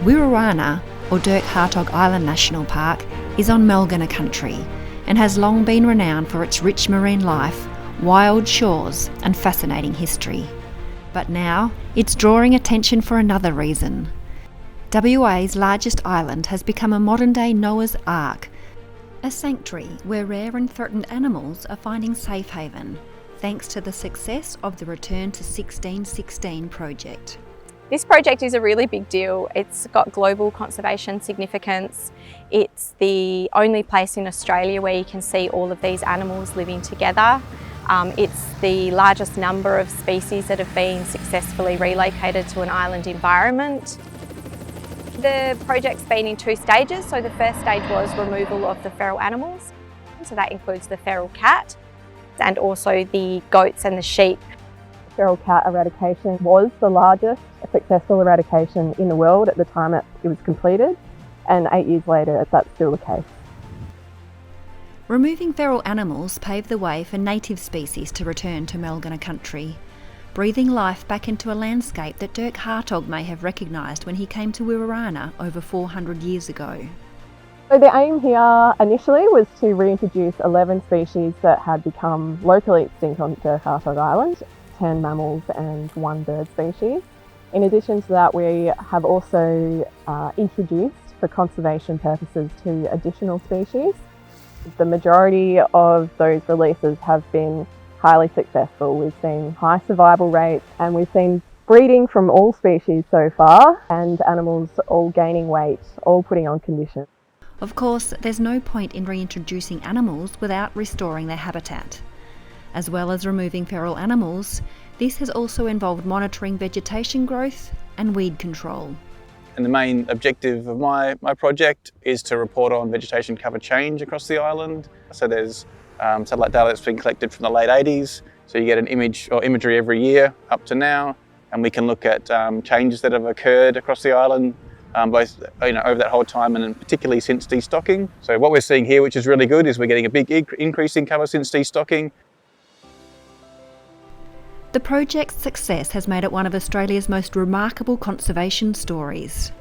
𝗪𝗏, or Dirk Hartog Island National Park, is on Malgana Country and has long been renowned for its rich marine life, wild shores and fascinating history. But now it's drawing attention for another reason. WA's largest island has become a modern-day Noah's Ark, a sanctuary where rare and threatened animals are finding safe haven, thanks to the success of the Return to 1616 project. This project is a really big deal. It's got global conservation significance. It's the only place in Australia where you can see all of these animals living together. It's the largest number of species that have been successfully relocated to an island environment. The project's been in 2 stages. So the first stage was removal of the feral animals. So that includes the feral cat and also the goats and the sheep. Feral cat eradication was the largest successful eradication in the world at the time it was completed, and 8 years later that's still the case. Removing feral animals paved the way for native species to return to Malgana Country, breathing life back into a landscape that Dirk Hartog may have recognised when he came to 𝗪𝗏 over 400 years ago. So the aim here initially was to reintroduce 11 species that had become locally extinct on Dirk Hartog Island, 10 mammals and 1 bird species. In addition to that, we have also introduced, for conservation purposes, 2 additional species. The majority of those releases have been highly successful. We've seen high survival rates and we've seen breeding from all species so far, and animals all gaining weight, all putting on condition. Of course, there's no point in reintroducing animals without restoring their habitat. As well as removing feral animals, this has also involved monitoring vegetation growth and weed control. And the main objective of my project is to report on vegetation cover change across the island. So there's satellite data that's been collected from the late 80s. So you get an image or imagery every year up to now, and we can look at changes that have occurred across the island, both over that whole time and particularly since destocking. So what we're seeing here, which is really good, is we're getting a big increase in cover since destocking. The project's success has made it one of Australia's most remarkable conservation stories.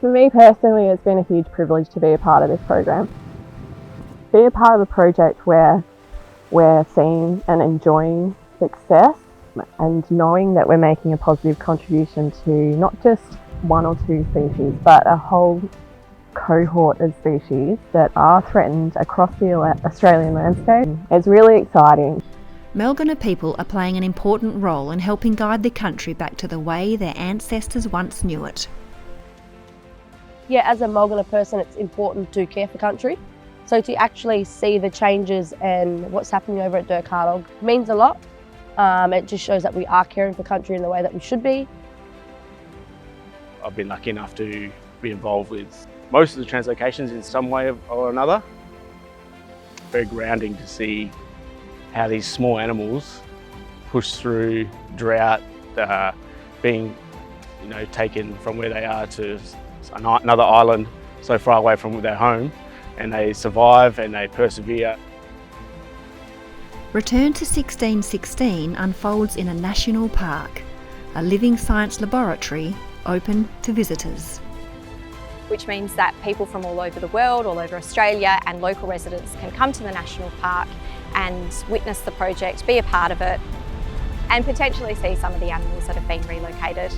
For me personally, it's been a huge privilege to be a part of this program. Be a part of a project where we're seeing and enjoying success and knowing that we're making a positive contribution to not just 1 or 2 species, but a whole cohort of species that are threatened across the Australian landscape. It's really exciting. Malgana people are playing an important role in helping guide the country back to the way their ancestors once knew it. Yeah, as a Malgana person, it's important to care for country. So to actually see the changes and what's happening over at Dirk Hartog means a lot. It just shows that we are caring for country in the way that we should be. I've been lucky enough to be involved with most of the translocations in some way or another. Very grounding to see how these small animals push through drought, being taken from where they are to another island so far away from their home, and they survive and they persevere. Return to 1616 unfolds in a national park, a living science laboratory open to visitors. Which means that people from all over the world, all over Australia, and local residents can come to the national park and witness the project, be a part of it, and potentially see some of the animals that have been relocated.